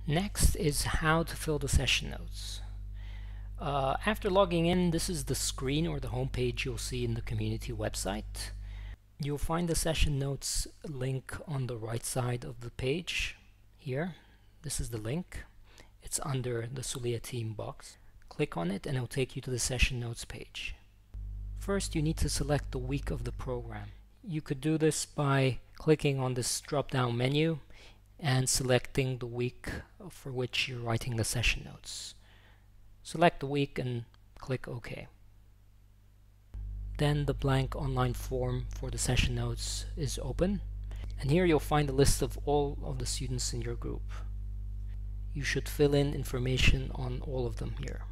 Next is how to fill the session notes. After logging in, this is the screen or the home page you'll see in the community website. You'll find the session notes link on the right side of the page here. This is the link. It's under the Sulia team box. Click on it and it'll take you to the session notes page. First, you need to select the week of the program. You could do this by clicking on this drop-down menu and selecting the week for which you're writing the session notes. Select the week and click OK. Then the blank online form for the session notes is open, and here you'll find a list of all of the students in your group. You should fill in information on all of them here.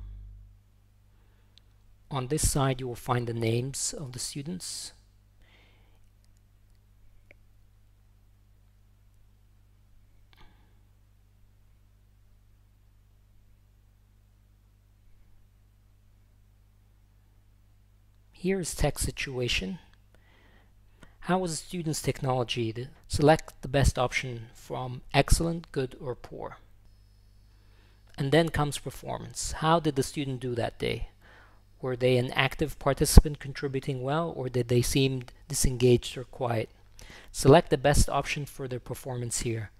On this side you will find the names of the students. Here is text situation. How was the student's technology? Select the best option from excellent, good, or poor. And then comes performance. How did the student do that day? Were they an active participant contributing well, or did they seem disengaged or quiet? Select the best option for their performance here.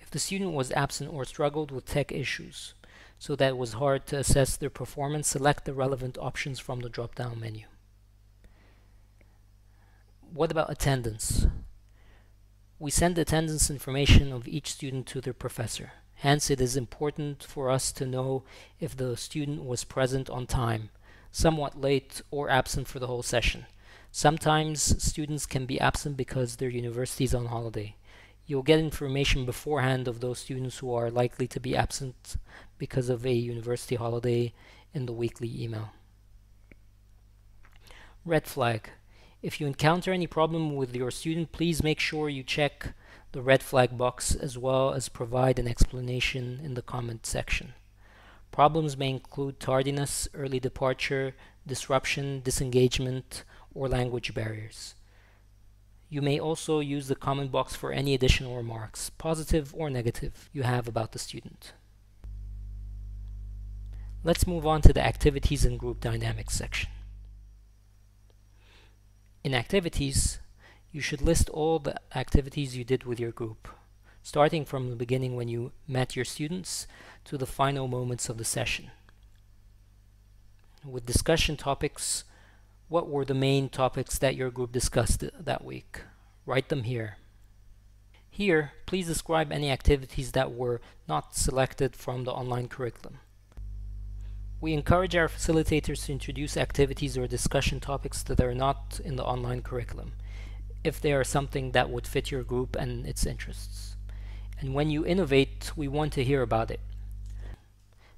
If the student was absent or struggled with tech issues, so that it was hard to assess their performance, select the relevant options from the drop-down menu. What about attendance? We send attendance information of each student to their professor. Hence, it is important for us to know if the student was present on time, somewhat late, or absent for the whole session. Sometimes students can be absent because their university is on holiday. You'll get information beforehand of those students who are likely to be absent because of a university holiday in the weekly email. Red flag. If you encounter any problem with your student, please make sure you check the red flag box as well as provide an explanation in the comment section. Problems may include tardiness, early departure, disruption, disengagement, or language barriers. You may also use the comment box for any additional remarks, positive or negative, you have about the student. Let's move on to the activities and group dynamics section. In activities, you should list all the activities you did with your group, starting from the beginning when you met your students to the final moments of the session. With discussion topics, what were the main topics that your group discussed that week? Write them here. Here, please describe any activities that were not selected from the online curriculum. We encourage our facilitators to introduce activities or discussion topics that are not in the online curriculum, if they are something that would fit your group and its interests. And when you innovate, we want to hear about it.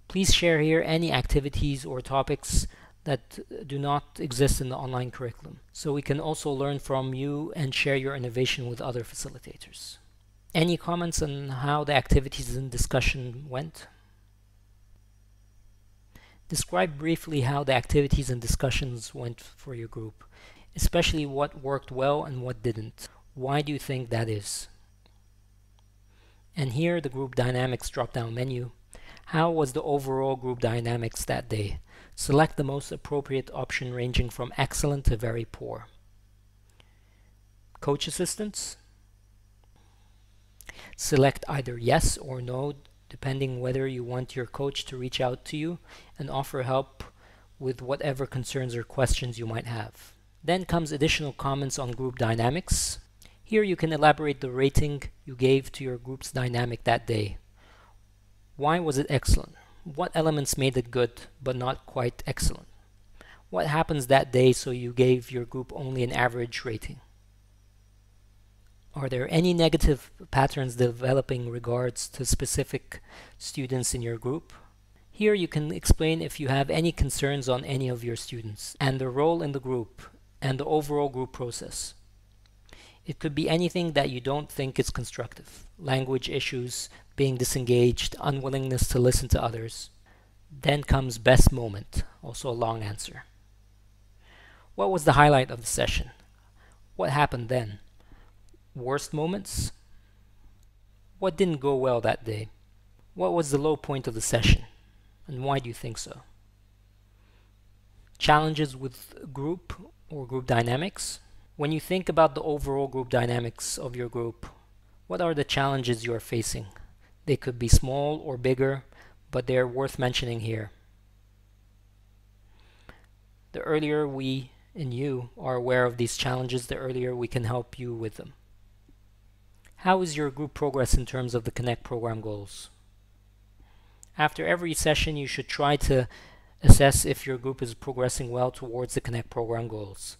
Please share here any activities or topics that do not exist in the online curriculum, so we can also learn from you and share your innovation with other facilitators. Any comments on how the activities and discussion went? Describe briefly how the activities and discussions went for your group, especially what worked well and what didn't. Why do you think that is? And here, the group dynamics drop-down menu. How was the overall group dynamics that day? Select the most appropriate option ranging from excellent to very poor. Coach assistance? Select either yes or no, depending whether you want your coach to reach out to you and offer help with whatever concerns or questions you might have. Then comes additional comments on group dynamics. Here you can elaborate the rating you gave to your group's dynamic that day. Why was it excellent? What elements made it good but not quite excellent? What happens that day so you gave your group only an average rating? Are there any negative patterns developing regards to specific students in your group? Here you can explain if you have any concerns on any of your students and their role in the group and the overall group process. It could be anything that you don't think is constructive. Language issues, being disengaged, unwillingness to listen to others. Then comes best moment, also a long answer. What was the highlight of the session? What happened then? Worst moments? What didn't go well that day? What was the low point of the session, and why do you think so? Challenges with group or group dynamics. When you think about the overall group dynamics of your group, what are the challenges you are facing? They could be small or bigger, but they're worth mentioning here. The earlier we and you are aware of these challenges, the earlier we can help you with them. How is your group progress in terms of the Connect program goals? After every session, you should try to assess if your group is progressing well towards the Connect program goals.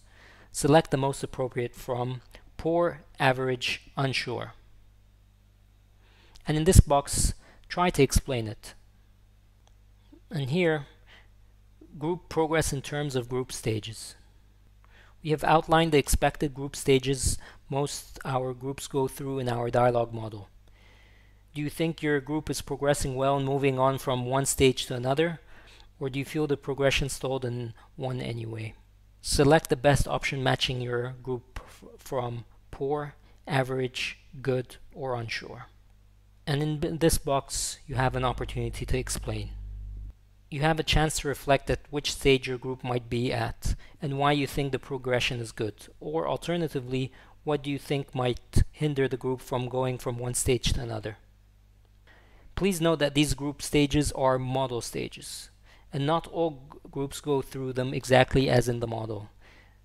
Select the most appropriate from poor, average, unsure. And in this box, try to explain it. And here, group progress in terms of group stages. We have outlined the expected group stages most our groups go through in our dialogue model. Do you think your group is progressing well and moving on from one stage to another, or do you feel the progression stalled in one anyway? Select the best option matching your group from poor, average, good, or unsure. And in this box, you have an opportunity to explain. You have a chance to reflect at which stage your group might be at and why you think the progression is good, or alternatively, what do you think might hinder the group from going from one stage to another. Please note that these group stages are model stages, and not all groups go through them exactly as in the model.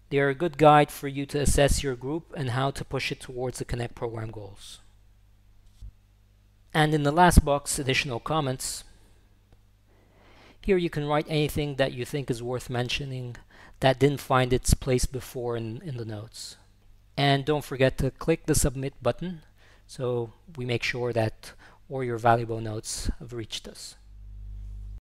They are a good guide for you to assess your group and how to push it towards the Connect program goals. And in the last box, additional comments. Here you can write anything that you think is worth mentioning that didn't find its place before in the notes. And don't forget to click the submit button so we make sure that all your valuable notes have reached us.